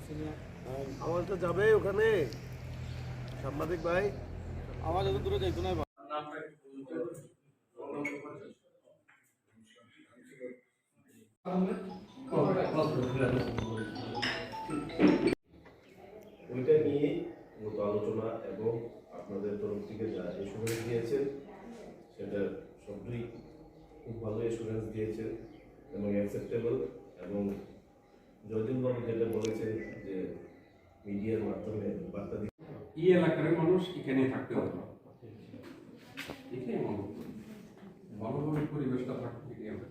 আমার তো যাবে ওখানে সাংবাদিক ভাই, আমার যত দূরে যাইতো না। ওইটা নিয়ে মতো আলোচনা এবং আপনাদের তরফ থেকে যা এসুরেন্স দিয়েছেন সেটা সবই খুব ভালো এসুরেন্স দিয়েছেন এবং অ্যাকসেপ্টেবল। এবং জয়দিনবাবু যেটা বলেছেন যে মিডিয়ার মাধ্যমে বার্তা দিতে এই এলাকার মানুষ এখানে থাকতে হবে, এটাই মনে ভালোভাবে পরিবেশটা থাকতে গেলে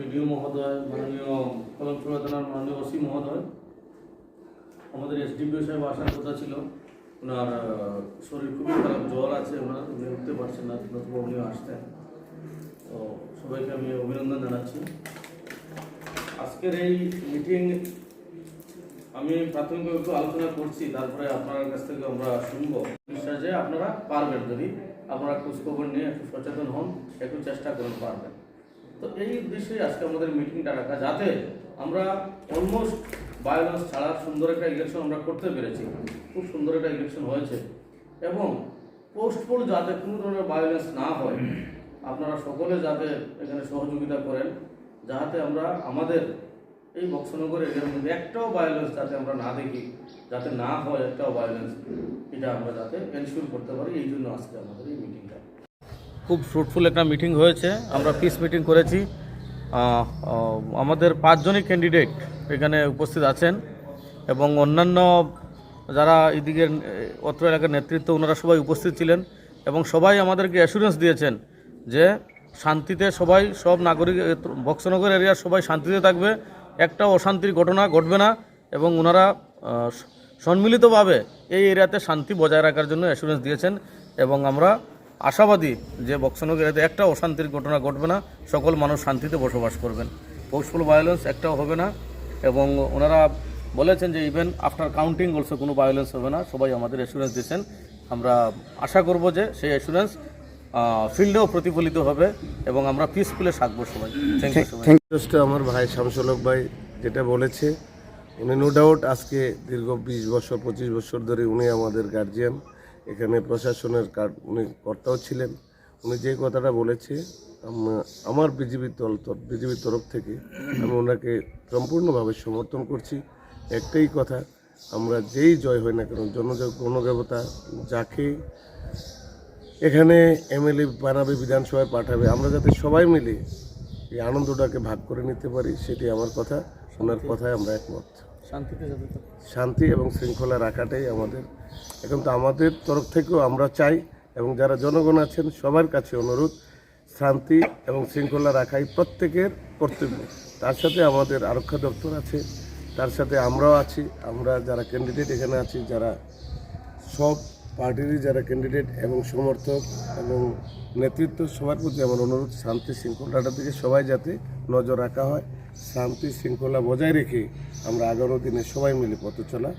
ভিডিও মহোদয়, মাননীয় কলমচুড়া থানার মাননীয় ওসি মহোদয়, আমাদের এসডিপিও সাহেব আসার কথা ছিল। ওনার শরীর খুবই খারাপ, জ্বর আছে, ওনার উনি উঠতে পারছেন না, নতুবা উনিও আসতেন। তো সবাইকে আমি অভিনন্দন জানাচ্ছি। আজকের এই মিটিং আমি প্রাথমিকভাবে একটু আলোচনা করছি, তারপরে আপনার কাছ থেকে আমরা শুনবো। বিশ্বাস যে আপনারা পারবেন, যদি আপনারা খোঁজখবর নিয়ে একটু সচেতন হন, একটু চেষ্টা করুন, পারবেন। তো এই উদ্দেশ্যে আজকে আমাদের মিটিংটা রাখা, যাতে আমরা অলমোস্ট ভায়োলেন্স ছাড়া সুন্দর একটা ইলেকশন আমরা করতে পেরেছি। খুব সুন্দর একটা ইলেকশন হয়েছে এবং পোস্টপোল যাতে কোনো ধরনের ভায়োলেন্স না হয়, আপনারা সকলে যাতে এখানে সহযোগিতা করেন, যাতে আমরা আমাদের এই বক্সনগর এরিয়ার মধ্যে একটাও ভায়োলেন্স যাতে আমরা না দেখি, যাতে না হয় একটাও ভায়োলেন্স, এটা আমরা যাতে এনশিওর করতে পারি। এই জন্য আজকে আমাদের এই মিটিংটা খুব ফ্রুটফুল একটা মিটিং হয়েছে। আমরা পিস মিটিং করেছি। আমাদের 5 জনই ক্যান্ডিডেট এখানে উপস্থিত আছেন এবং অন্যান্য যারা এদিকের অত্র এলাকার নেতৃত্ব, ওনারা সবাই উপস্থিত ছিলেন এবং সবাই আমাদেরকে অ্যাসুরেন্স দিয়েছেন যে শান্তিতে সবাই, সব নাগরিক বক্সনগর এরিয়ার সবাই শান্তিতে থাকবে, একটা অশান্তির ঘটনা ঘটবে না এবং ওনারা সম্মিলিতভাবে এই এরিয়াতে শান্তি বজায় রাখার জন্য অ্যাসুরেন্স দিয়েছেন। এবং আমরা আশাবাদী যে বক্সনগর এরিয়াতে একটা অশান্তির ঘটনা ঘটবে না, সকল মানুষ শান্তিতে বসবাস করবেন, পোস্টফুল ভায়োলেন্স একটাও হবে না। এবং ওনারা বলেছেন যে ইভেন আফটার কাউন্টিং অলসো কোনো ভায়োলেন্স হবে না। সবাই আমাদের অ্যাসুরেন্স দিয়েছেন। আমরা আশা করব যে সেই অ্যাসুরেন্স ফিল্ডেও প্রতিফলিত হবে এবং আমরা পিসফুলে থাকবো সবাই। Thank you. আমার ভাই শামসুলক ভাই যেটা বলেছে, উনি নো ডাউট আজকে দীর্ঘ 20 বছর 25 বছর ধরে উনি আমাদের গার্জিয়ান, এখানে প্রশাসনের উনি কর্তাও ছিলেন। উনি যে কথাটা বলেছে, আমার বিজেপির তরফ থেকে আমি ওনাকে সম্পূর্ণভাবে সমর্থন করছি। একটাই কথা, আমরা যেই জয় হয় না কেন, গণদেবতা যাকে এখানে এমএলএ বানাবে, বিধানসভায় পাঠাবে, আমরা যাতে সবাই মিলে এই আনন্দটাকে ভাগ করে নিতে পারি, সেটি আমার কথা। ওনার কথায় আমরা একমত। শান্তি এবং শৃঙ্খলা রাখাটাই আমাদের এখন তো আমাদের তরফ থেকেও আমরা চাই, এবং যারা জনগণ আছেন সবার কাছে অনুরোধ, শান্তি এবং শৃঙ্খলা রাখাই প্রত্যেকের কর্তব্য। তার সাথে আমাদের আরক্ষা দপ্তর আছে, তার সাথে আমরাও আছি। আমরা যারা ক্যান্ডিডেট এখানে আছি, যারা সব পার্টিরই যারা ক্যান্ডিডেট এবং সমর্থক এবং নেতৃত্ব, সবার প্রতি আমার অনুরোধ, শান্তি শৃঙ্খলাটার দিকে সবাই যাতে নজর রাখা হয়। শান্তি শৃঙ্খলা বজায় রেখে আমরা আগামী দিনে সবাই মিলে পথ চলা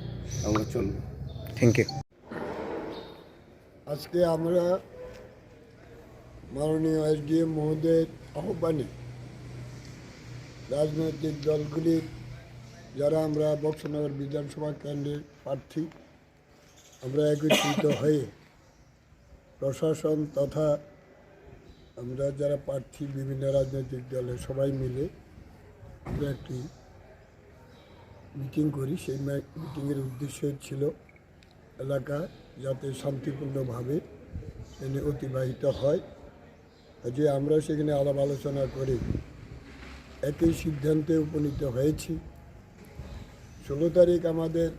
আমরা চলব। Thank you. আজকে আমরা মাননীয় এসডিএম মহোদয়ের আহ্বানে রাজনৈতিক দলগুলির যারা আমরা বক্সনগর বিধানসভা কেন্দ্রের প্রার্থী, আমরা একত্রিত হয়ে প্রশাসন তথা আমরা যারা প্রার্থী বিভিন্ন রাজনৈতিক দলের সবাই মিলে আমরা একটি মিটিং করি। সেই মিটিংয়ের উদ্দেশ্য ছিল এলাকা যাতে শান্তিপূর্ণভাবে এনে অতিবাহিত হয়। যে আমরা সেখানে আলাপ আলোচনা করে একই সিদ্ধান্তে উপনীত হয়েছি। 16 তারিখ আমাদের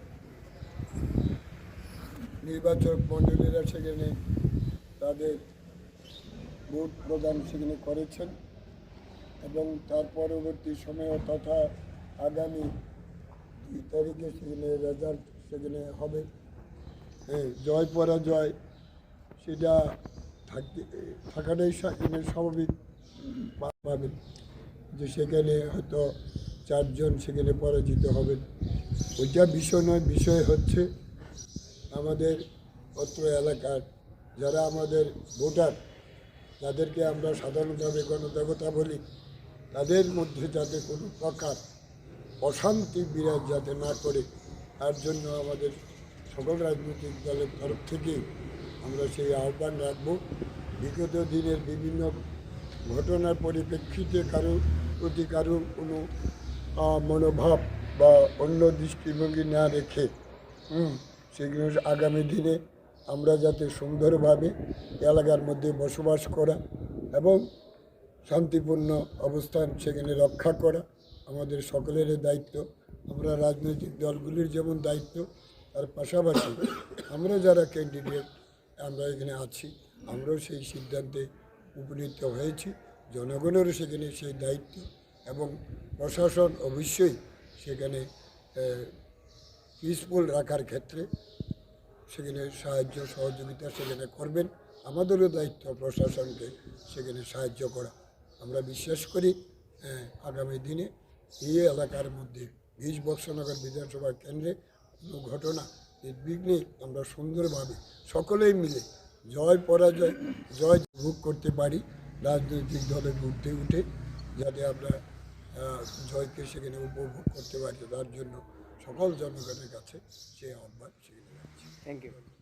নির্বাচক মণ্ডলীরা সেখানে তাদের ভোট প্রদান সেখানে করেছেন এবং তার পরবর্তী সময় তথা আগামী 2 তারিখে সেখানে রেজাল্ট সেখানে হবে। জয় পরাজয় সেটা থাকাটাই স্বাভাবিক। পাবেন যে সেখানে হয়তো 4 জন সেখানে পরাজিত হবেন, ওইটা বিষয় নয়। বিষয় হচ্ছে আমাদের অত্র এলাকার যারা আমাদের ভোটার, যাদেরকে আমরা সাধারণভাবে গণদেবতা বলি, তাদের মধ্যে যাতে কোনো প্রকার অশান্তি বিরাজ যাতে না করে, তার জন্য আমাদের সকল রাজনৈতিক দলের তরফ থেকে আমরা সেই আহ্বান রাখব। বিগত দিনের বিভিন্ন ঘটনার পরিপ্রেক্ষিতে কারোর প্রতি কারোর কোনো মনোভাব বা অন্য দৃষ্টিভঙ্গি না রেখে সেগুলো আগামী দিনে আমরা যাতে সুন্দরভাবে এলাকার মধ্যে বসবাস করা এবং শান্তিপূর্ণ অবস্থান সেখানে রক্ষা করা আমাদের সকলেরই দায়িত্ব। আমরা রাজনৈতিক দলগুলির যেমন দায়িত্ব, তার পাশাপাশি আমরা যারা ক্যান্ডিডেট আমরা এখানে আছি, আমরাও সেই সিদ্ধান্তে উপনীত হয়েছি। জনগণেরও সেখানে সেই দায়িত্ব এবং প্রশাসন অবশ্যই সেখানে পিসফুল রাখার ক্ষেত্রে সেখানে সাহায্য সহযোগিতা সেখানে করবেন। আমাদেরও দায়িত্ব প্রশাসনকে সেখানে সাহায্য করা। আমরা বিশ্বাস করি আগামী দিনে এই এলাকার মধ্যে 20 বৎসনগর বিধানসভা কেন্দ্রে কোনো ঘটনা নির্বিঘ্নে আমরা সুন্দরভাবে সকলেই মিলে জয় পরাজয় জয় ভোগ করতে পারি। রাজনৈতিক দলে ঘুরতে উঠে যাতে আমরা জয়কে সেখানে উপভোগ করতে পারি, তার জন্য সকল জনগণের কাছে সেই আহ্বান সেখানে রাখছি। Thank you.